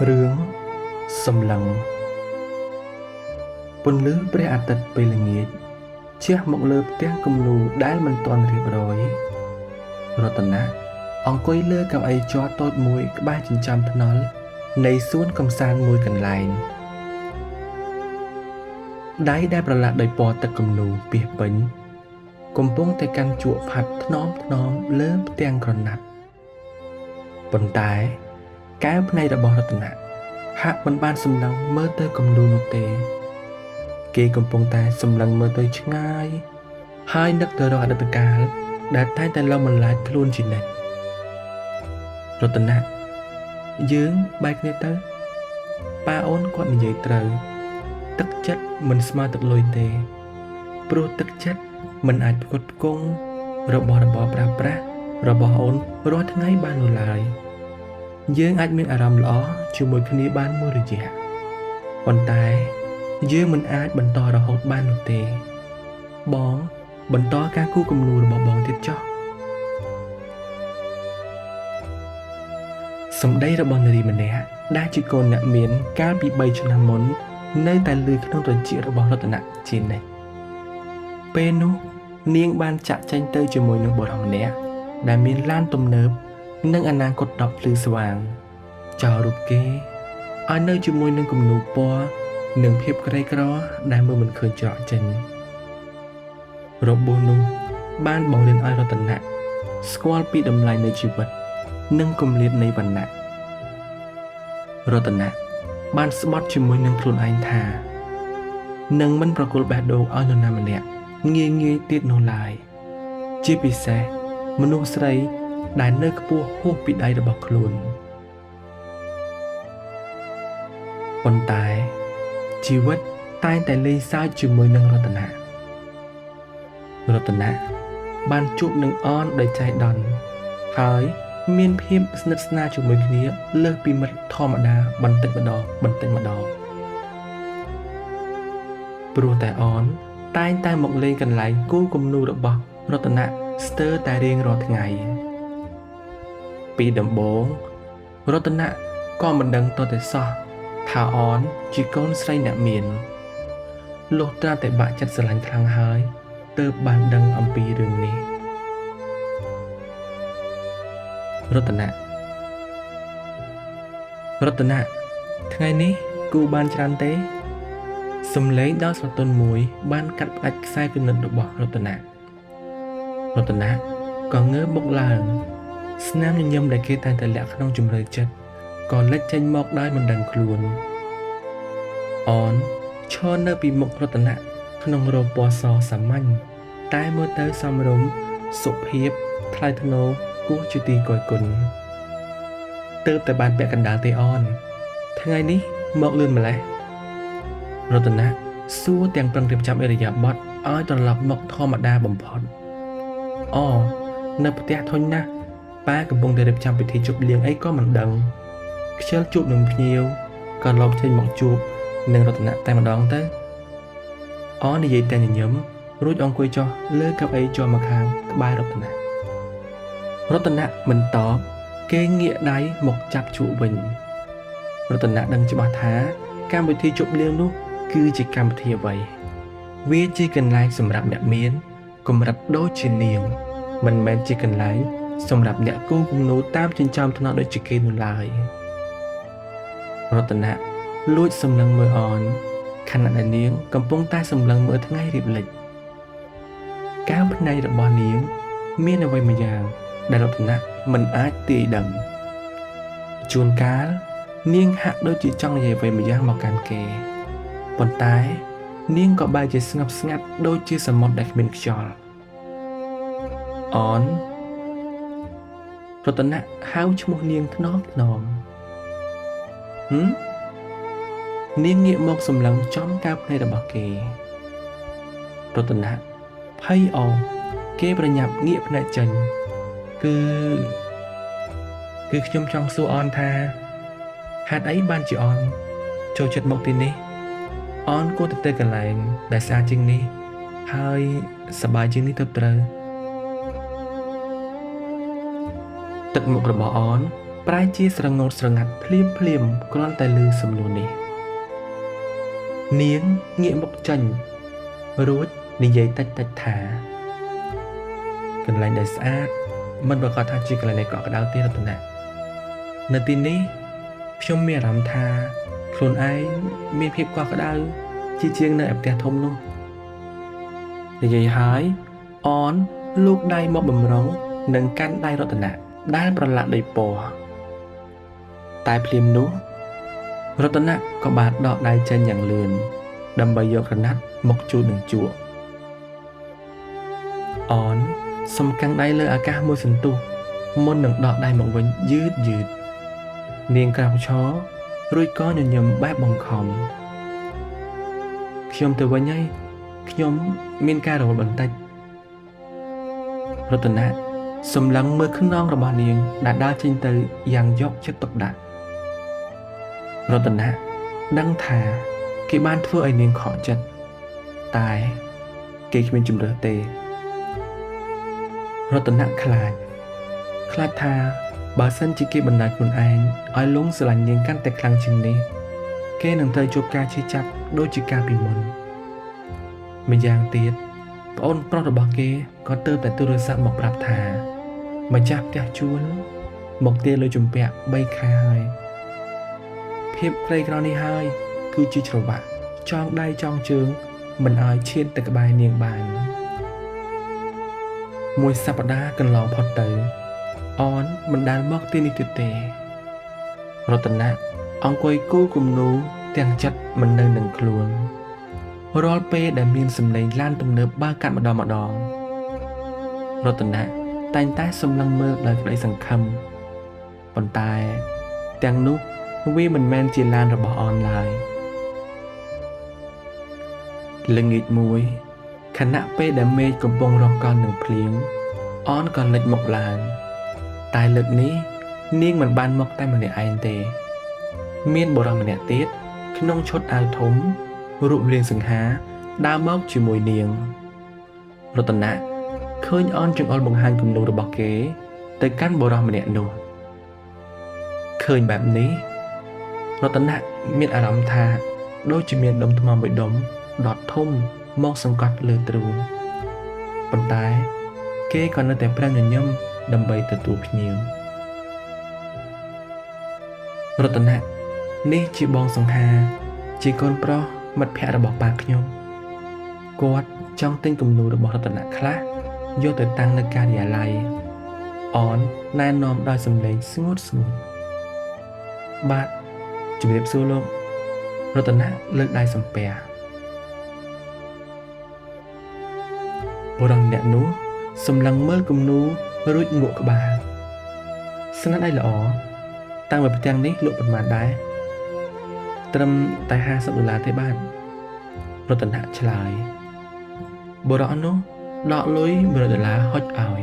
រឿងសម្លឹងពន្លឺព្រះអាទិត្យពេលល្ងាចជះមកលើផ្ទះគំនូរដែលមិនទាន់រៀបរយរតនាអង្គុយលើកៅអីជ័រតូចមួយក្បែរចិញ្ចើមថ្នល់នៃសួនកំសាន្តមួយកន្លែងដៃដែលប្រឡាក់ដោយពណ៌ទឹកគំនូរពាសពេញកំពុងតែកាន់ជក់ផាត់ថ្នមលើផ្ទាំងក្រណាត់ប៉ុន្តែកែវភ្នែករបស់រតនាហាក់មិនបានសម្លឹងមើលទៅគំនូរនោះទេគេកំពុងតែសម្លឹងមើលទៅឆ្ងាយហើយនឹកទៅរកអតីតកាលដែលតែងតែឡងបន្លាចខ្លួនជានិច្ចរតនាយើងបែកគ្នាទៅប៉ាអូនគាត់និយាយត្រូវទឹកចិត្តមិនស្មើទឹកលុយទេព្រោះទឹកចិត្តមិនអាចផ្គត់ផ្គង់របស់របរប្រើប្រាស់របស់អូនរាល់ថ្ងៃបាននោះឡើយយើងអាចមានអារម្មណ៍ល្អជាមួយគ្នាបានមួយរយៈប៉ុន្តែយើងមិនអាចបន្តរហូតបាននោះទេបងបន្តការគូរគំនូររបស់បងទៀតចុះសម្ដីរបស់នារីម្នាក់ដែលជាកូនអ្នកមានកាលពី3ឆ្នាំមុននៅតែលឺក្នុងត្រចៀករបស់រតនៈជានិច្ចពេលនោះនាងបានចាក់ចែងទៅជាមួយនឹងបុរសម្នាក់ដែលមានឡានទំនើបនិងអនាគតដ៏ភ្លឺស្វាងចោលរូបគេឲ្យនៅជាមួយនឹងគំនូរពណ៌និងភាពក្រីក្រដែលមើលមិនឃើញច្រកចេញរបួសនោះបានបង្រៀនឲ្យរតនៈស្គាល់ពីតម្លៃនៃជីវិតនិងគម្លាតនៃវណ្ណៈរតនៈបានស្បត់ជាមួយនឹងខ្លួនឯងថានឹងមិនប្រគល់បេះដូងឲ្យនរណាម្នាក់ងាយទៀតនោះឡើយជាពិសេសមនុស្សស្រីដែលនៅខ្ពស់ហួសពីដៃរបស់ខ្លួនប៉ុន្តែជីវិតតែងតែលេងសើចជាមួយនឹងរតនាបានជួបនឹងអនដោយចៃដន្យហើយមានភាពស្និទ្ធស្នាលជាមួយគ្នាលើសពីមិត្តធម្មតាបន្តិចម្ដងព្រោះតែអនតែងតែមកលេងកន្លែងគូរគំនូររបស់រតនាស្ទើរតែរៀងរាល់ថ្ងៃពីដំបូងរតនាក៏មិនដឹងតតែសោះថាអនជាកូនស្រីអ្នកមានលុះត្រាតែបាក់ចិត្តស្រឡាញ់ខ្លាំងហើយទើបបានដឹងអំពីរឿងនេះរតនាថ្ងៃនេះគូបានច្រើនទេសំឡេងដល់ស្រទន់មួយបានកាត់ផ្ដាច់ខ្សែគំនិតរបស់រតនាក៏ងើបមុខឡើងស្នាមញញឹមដែលគេតែងតែលាក់ក្នុងជំរឿចិត្តក៏លេចចេញមកដោយមិនដឹងខ្លួនអនឈរនៅពីមុខរតនាក្នុងរោមពណ៌សសាមញ្ញតែមើលទៅសមរម្យសុភាពថ្លៃថ្នូរគួរជាទីគយគន់ទើបតែបានពាក់កណ្ដាលទេអនថ្ងៃនេះមកលឿនម្ល៉េះរតនាសួរទាំងប្រឹងរៀបចំឥរិយាបថឲ្យត្រឡប់មកធម្មតាបំផុតនៅផ្ទះធុញណាស់ប៉ាកំពុងតែរៀបចំពិធីជប់លៀងអីក៏មិនដឹងខ្ជិលជួបនឹងភ្ញៀវក៏លបចេញមកជួបនឹងរតនាតែម្ដងទៅនិយាយតែញញឹមរួចអង្គុយចុះលើកៅអីជាប់មកខាងក្បែររតនាមិនតបគេងាកដៃមកចាប់ជក់វិញរតនាដឹងច្បាស់ថាកម្មវិធីជប់លៀងនោះគឺជាកម្មវិធីអ្វីវាជាកន្លែងសម្រាប់អ្នកមានកម្រិតដូចជានាងមិនមែនជាកន្លែងសម្រាប់អ្នកគូរគំនូរតាមចិញ្ចើមថ្នល់ដូចជាគេនោះឡើយរតនាលួចសម្លឹងមើលអនខណៈដែលនាងកំពុងតែសម្លឹងមើលថ្ងៃរៀបលិចកែវភ្នែករបស់នាងមានអ្វីមួយយ៉ាងដែលរតនាមិនអាចទាយដឹងជួនកាលនាងហាក់ដូចជាចង់និយាយអ្វីមួយយ៉ាងមកកាន់គេប៉ុន្តែនាងក៏បែរជាស្ងប់ស្ងាត់ដូចជាសមុទ្រដែលគ្មានខ្យល់រតនាហៅឈ្មោះនាងថ្នមនាងងាកមកសម្លឹងចំកែវភ្នែករបស់គេរតនាភ័យគេប្រញាប់ងាកភ្នែកចេញគឺខ្ញុំចង់សួរអនថាហេតុអីបានជាអនចូលចិត្តមកទីនេះអនគួរទៅកន្លែងដែលស្អាតជាងនេះហើយសប្បាយជាងនេះទៅត្រូវទឹកមុខរបស់អន ប្រែជាស្រងោតស្រងាត់ភ្លាមគ្រាន់តែឮសំឡួរនេះនាងងាកមុខចេញរួចនិយាយតិចថាកន្លែងដែលស្អាតមិនប្រកាសថាជាកន្លែងនៃកក់ក្ដៅទេរតនៈនៅទីនេះខ្ញុំមានអារម្មណ៍ថាខ្លួនឯងមានភាពកក់ក្ដៅជាងនៅឯផ្ទះធំនោះនិយាយហើយអនលោកដៃមកបំរុងនិងកាន់ដៃរតនៈដែលប្រឡាក់ដោយពណ៌តែភ្លាមនោះរតនៈក៏បានដកដៃចេញយ៉ាងលឿនដើម្បីយកក្រណាត់មកជូតនឹងជក់អនសំកាំងដៃលើអាកាសមួយសន្ទុះមុននឹងដកដៃមកវិញយឺតនាងក្រោកឈររួចក៏ញញឹមបែបបង្ខំខ្ញុំទៅវិញហើយខ្ញុំមានការរវល់បន្តិចរតនៈសម្លឹងមើលខ្នងរបស់នាងដែលដើរចេញទៅយ៉ាងយកចិត្តទុកដាក់រតនៈដឹងថាគេបានធ្វើឲ្យនាងខកចិត្តតែគេគ្មានជំរឿទេរតនៈខ្លាចថាបើសិនជាគេបណ្ដាលខ្លួនឯងឲ្យលងស្រឡាញ់នាងកាន់តែខ្លាំងជាងនេះគេនឹងត្រូវជួបការឈឺចាប់ដូចជាការពីមុនម្យ៉ាងទៀតប្អូនប្រុសរបស់គេក៏ទើបតែទូរស័ព្ទមកប្រាប់ថាម្ចាស់ផ្ទះជួលមកទារលុយជំពាក់3ខែហើយភាពក្រីក្រនេះហើយគឺជាច្រវាក់ចងដៃចងជើងមិនឲ្យឈានទៅក្បែរនាងបានមួយសប្តាហ៍កន្លងផុតទៅអនមិនដែលមកទីនេះទៀតទេរតនៈអង្គុយគូគំនូទាំងចិត្តមិននៅនឹងខ្លួនរាល់ពេលដែលមានសម្លេងឡានទំនើបបើកកាត់ម្ដងរតនៈតែងតែសម្លឹងមើលដោយក្តីសង្ឃឹមប៉ុន្តែទាំងនោះវាមិនមែនជាឡានរបស់អនឡើយល្ងាចមួយខណៈពេលដែលមេឃកំពុងរកកល់នឹងភ្លៀងអនក៏លេចមកឡើងតែលើកនេះនាងមិនបានមកតែម្នាក់ឯងទេមានបុរសម្នាក់ទៀតក្នុងឈុតអាវធំរូបរាងសង្ហាដើរមកជាមួយនាងរតនៈឃើញអនចង្អុលបង្ហាញគំនូររបស់គេទៅកាន់បុរសម្នាក់នោះឃើញបែបនេះរតនៈមានអារម្មណ៍ថាដូចជាមានដុំថ្មមួយដុំដុតធំមកសង្កត់លើទ្រូងប៉ុន្តែគេក៏នៅតែប្រឹងញញឹមដើម្បីទទួលភ្ញៀវរតនៈនេះជាបងសង្ហាជាកូនប្រុសមិត្តភក្តិរបស់ប៉ាខ្ញុំគាត់ចង់ទិញគំនូររបស់រតនៈខ្លះយកទៅតាំងនៅការិយាល័យអនណែនាំដោយសំឡេងស្ងួតបាទជំរាបសួរលោករតនៈលើកដៃសំពះបុរសម្នាក់នោះសម្លឹងមើលគំនូររួចងក់ក្បាលស្នាដៃល្អតាំងពីផ្ទាំងនេះលក់ប៉ុន្មានដែរត្រឹមតែ$50ទេបាទរតនៈឆ្លើយបុរសនោះដកលុយ$100ហុចឲ្យ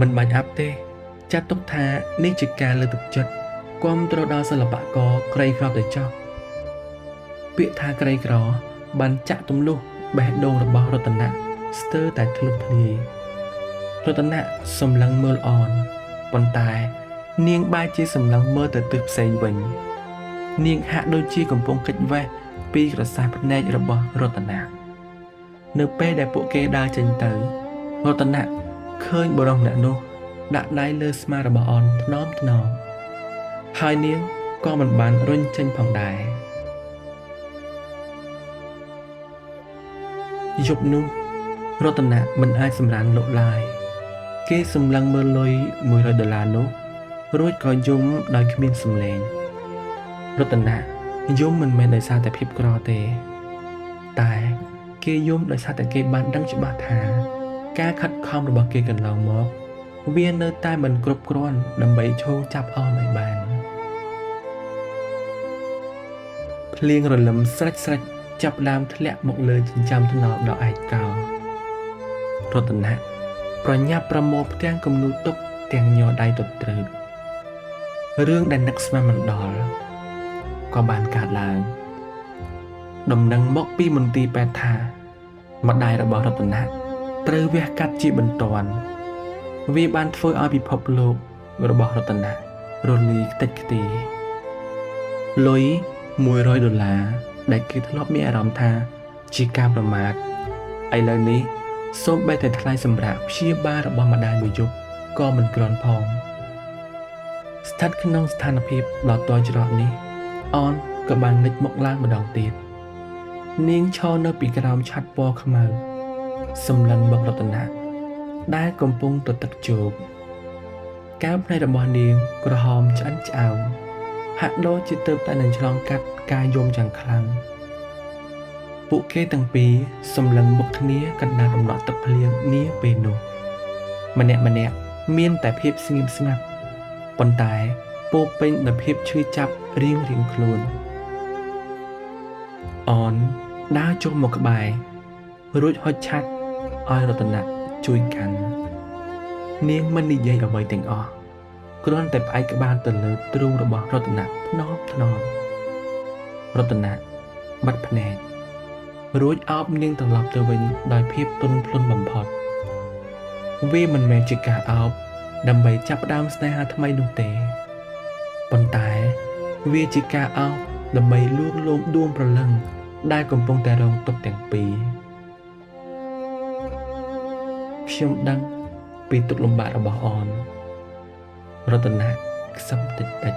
មិនបាច់អាប់ទេចាត់ទុកថានេះជាការលើកទឹកចិត្តគាំទ្រដល់សិល្បករក្រីក្រទៅចោះពាក្យថាក្រីក្របានចាក់ទម្លុះបេះដូងរបស់រតនៈស្ទើរតែធ្លុះធ្លាយរតនៈសម្លឹងមើលអនប៉ុន្តែនាងបែរជាសម្លឹងមើលទៅទិសផ្សេងវិញនាងហាក់ដូចជាកំពុងគេចវេះពីក្រសែភ្នែករបស់រតនៈនៅពេលដែលពួកគេដើរចេញទៅរតនៈឃើញបុរសម្នាក់នោះដាក់ដៃលើស្មារបស់អនថ្នមហើយនាងក៏មិនបានរុញចេញផងដែរយប់នោះរតនៈមិនអាចសម្រានលក់ឡើយគេសម្លឹងមើលលុយ$100នោះរួចក៏យំដោយគ្មានសំឡេងរតនៈយំមិនមែនដោយសារតែភាពក្រទេតែគេយំដោយសារតែគេបានដឹងច្បាស់ថាការខិតខំរបស់គេកន្លងមកវានៅតែមិនគ្រប់គ្រាន់ដើម្បីឈោងចាប់អនឲ្យបានភ្លៀងរលឹមស្រេចចាប់ដើមធ្លាក់មកលើចិញ្ចើមថ្នល់ដ៏ឯកោរតនៈប្រញាប់ប្រមូលផ្ទាំងគំនូរទុកទាំងញ័រដៃទត្រើតរឿងដែលនឹកស្មានមិនដល់ក៏បានកើតឡើងដំណឹងមកពីមន្ទីរពេទ្យថាម្ដាយរបស់រតនៈត្រូវវះកាត់ជាបន្ទាន់វាបានធ្វើឲ្យពិភពលោក របស់រតនៈរលីខ្ទេចខ្ទីលុយ$100ដែលគេធ្លាប់មានអារម្មណ៍ថាជាការប្រមាថឥឡូវនេះសូម្បីតែថ្លៃសម្រាប់ព្យាបាលរបស់ម្ដាយមួយយប់ក៏មិនគ្រាន់ផងស្ថិតក្នុងស្ថានភាពដ៏ទាល់ច្រកនេះអនក៏បានលេចមកឡើងម្ដងទៀតនាងឈរនៅពីក្រោមឆ័ត្រពណ៌ខ្មៅសម្លឹងមករតនៈដែលកំពុងទទឹកជោគកែវភ្នែករបស់នាងក្រហមឆ្អិនឆ្អៅហាក់ដូចជាទើបតែនឹងឆ្លងកាត់ការយំយ៉ាងខ្លាំងពួកគេទាំងពីរសម្លឹងមុខគ្នាកណ្ដាលដំណក់ទឹកភ្លៀងនាពេលនោះម្នាក់មានតែភាពស្ងៀមស្ងាត់ប៉ុន្តែពោពេញដោយភាពឈឺចាប់រៀងខ្លួនអនដើរចុះមកក្បែររួចហុចឆាត់ឲ្យរតនៈជួយកាន់នាងមិននិយាយអ្វីទាំងអស់គ្រាន់តែផ្អែកក្បាលទៅលើទ្រូងរបស់រតនៈថ្នមរតនៈបិទភ្នែករួចអោបនាងត្រឡប់ទៅវិញដោយភាពទន់ភ្លន់បំផុតវាមិនមែនជាការអោបដើម្បីចាប់ផ្ដើមស្នេហាថ្មីនោះទេប៉ុន្តែវាជាការអោបដើម្បីលួងលោមដួងព្រលឹងដែលកំពុងតែរងទុក្ខទាំងពីរខ្ញុំដឹងពីទុក្ខលំបាករបស់អនរតនៈខ្សឹមតិច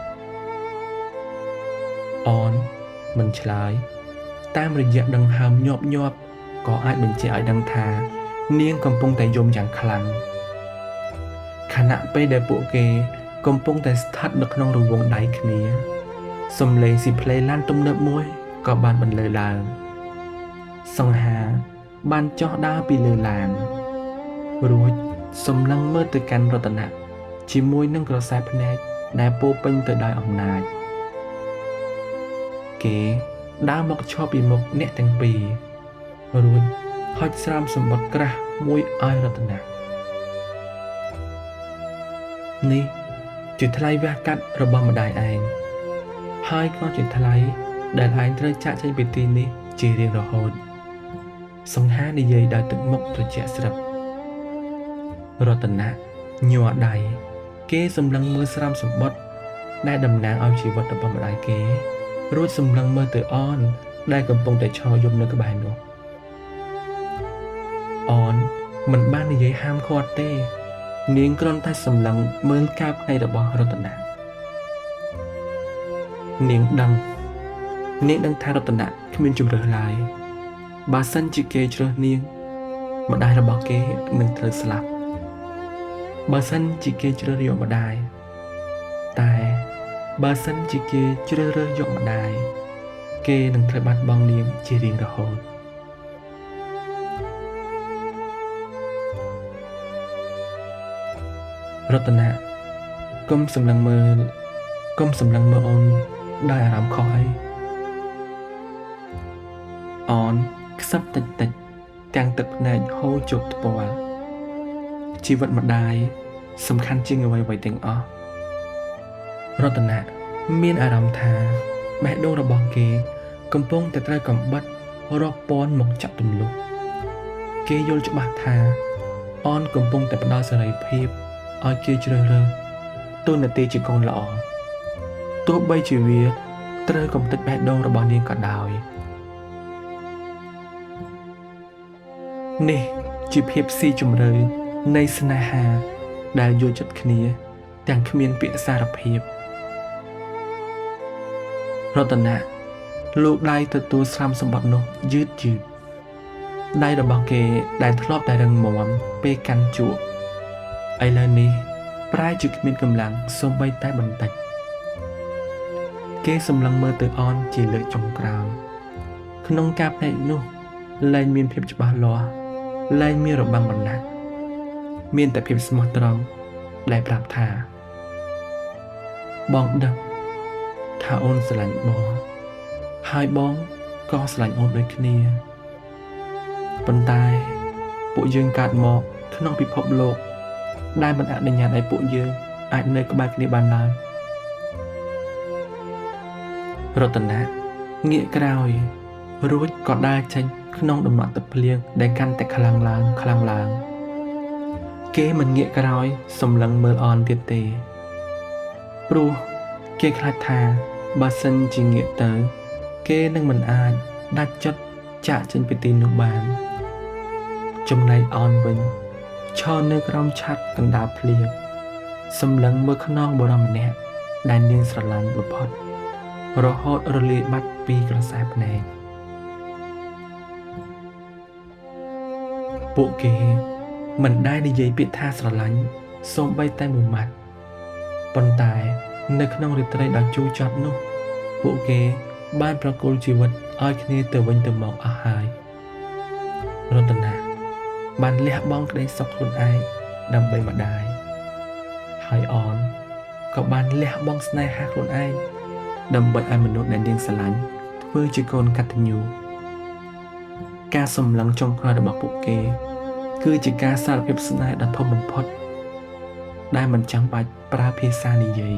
អនមិនឆ្លើយតាមរយៈដង្ហើមញាប់ក៏អាចបញ្ជាក់ឲ្យដឹងថានាងកំពុងតែយំយ៉ាងខ្លាំងខណៈពេលដែលពួកគេកំពុងតែស្ថិតនៅក្នុងរង្វង់ដៃគ្នាសំឡេងស៊ីផ្លេឡានទំនើបមួយក៏បានបន្លឺឡើងសង្ហាបានចុះដើរពីលើឡានរួចសម្លឹងមើលទៅកាន់រតនៈជាមួយនឹងក្រសែភ្នែកដែលពោពេញទៅដោយអំណាចគេដើរមកឈរពីមុខអ្នកទាំងពីររួចហុចស្រាមសម្បត្តិក្រាស់មួយឲ្យរតនៈនេះជាថ្លៃវះកាត់របស់ម្ដាយឯងហើយក៏ជាថ្លៃដែលឯងត្រូវចាក់ចេញពីទីនេះជារៀងរហូតសង្ហានិយាយដោយទឹកមុខត្រជាក់ស្រឹបរតនៈញ័រដៃគេសម្លឹងមើលស្រាមសម្បត្តិដែលតំណាងឲ្យជីវិតរបស់ម្ដាយគេរួចសម្លឹងមើលទៅអនដែលកំពុងតែឈរយំនៅក្បែរនោះអនមិនបាននិយាយហាមឃាត់ទេនាងគ្រាន់តែសម្លឹងមើលកាបភ្នែករបស់រតនៈនាងដឹងថារតនៈគ្មានជម្រើសឡើយបើសិនជាគេជ្រើសនាងម្ដាយរបស់គេនឹងត្រូវស្លាប់បើសិនជាគេជ្រើសយកម្ដាយតែបើសិនជាគេជ្រើសរើសយកម្ដាយគេនឹងត្រូវបាត់បង់នាងជារៀងរហូតរតនៈកុំសម្លឹងមើលអូនដោយអារម្មណ៍ខុសអីអូនខ្សឹបតិចទាំងទឹកភ្នែកហូរជោគថ្ពាល់ជីវិតម្ដាយសំខាន់ជាងអ្វីទាំងអស់រតនៈមានអារម្មណ៍ថាបេះដូងរបស់គេកំពុងតែត្រូវកំបិតរាប់ពាន់មកចាក់ទម្លុះគេយល់ច្បាស់ថាអូនកំពុងតែផ្ដល់សេរីភាពឲ្យគេជ្រើសរើសទូនាទីជាកូនល្អទោះបីជាវាត្រូវកំទេចបេះដូងរបស់នាងក៏ដោយនេះជាភាពស៊ីជម្រៅនៃស្នេហាដែលយល់ចិត្តគ្នាទាំងគ្មានពាក្យសារភាពរតនៈលោកដៃទទួលស្រាមសម្បត្តិនោះយឺតដៃរបស់គេដែលធ្លាប់តែរឹងមាំពេលកាន់ជក់ឥឡូវនេះប្រែជាគ្មានកម្លាំងសូម្បីតែបន្តិចគេសម្លឹងមើលទៅអនជាលើកចុងក្រោយក្នុងការភ្នែកនោះលែងមានភាពច្បាស់លាស់លែងមានរបាំងបណ្ណាមានតែភាពស្មោះត្រង់ដែលប្រាប់ថាបងដឹងថាអូនស្រឡាញ់បងហើយបងក៏ស្រឡាញ់អូនដូចគ្នាប៉ុន្តែពួកយើងកើតមកក្នុងពិភពលោកដែលមិនអនុញ្ញាតឲ្យពួកយើងអាចនៅក្បែរគ្នាបានឡើយរតនៈងាកក្រោយរួចក៏ដើរចេញក្នុងដំណក់ទឹកភ្លៀងដែលកាន់តែខ្លាំងឡើងគេមិនងាកក្រោយសម្លឹងមើលអនទៀតទេ ព្រោះគេខ្លាចថាបើសិនជាងាកទៅគេនឹងមិនអាចដាច់ចិត្តចាកចេញពីទីនោះបានចំណែកអនវិញឈរនៅក្រោមឆ័ត្រកណ្ដាលភ្លៀងសម្លឹងមើលខ្នងបុរសម្នាក់ដែលនាងស្រឡាញ់បំផុតរហូតរលាយបាត់ពីក្រសែភ្នែកពួកគេមិនដែលនិយាយពាក្យថាស្រឡាញ់សូម្បីតែមួយម៉ាត់ប៉ុន្តែនៅក្នុងរាត្រីដ៏ជូរចត់នោះពួកគេបានប្រគល់ជីវិតឲ្យគ្នាទៅវិញទៅមកអស់ហើយរតនាបានលះបង់ក្តីសុខខ្លួនឯងដើម្បីម្ដាយហើយអនក៏បានលះបង់ស្នេហាខ្លួនឯងដើម្បីឲ្យមនុស្សដែលនាងស្រឡាញ់ធ្វើជាកូនកតញ្ញូការសម្លឹងចុងក្រោយរបស់ពួកគេគឺជាការសារភាពស្នេហ៍ដ៏ធំបំផុតដែលមិនចាំបាច់ប្រើភាសានិយាយ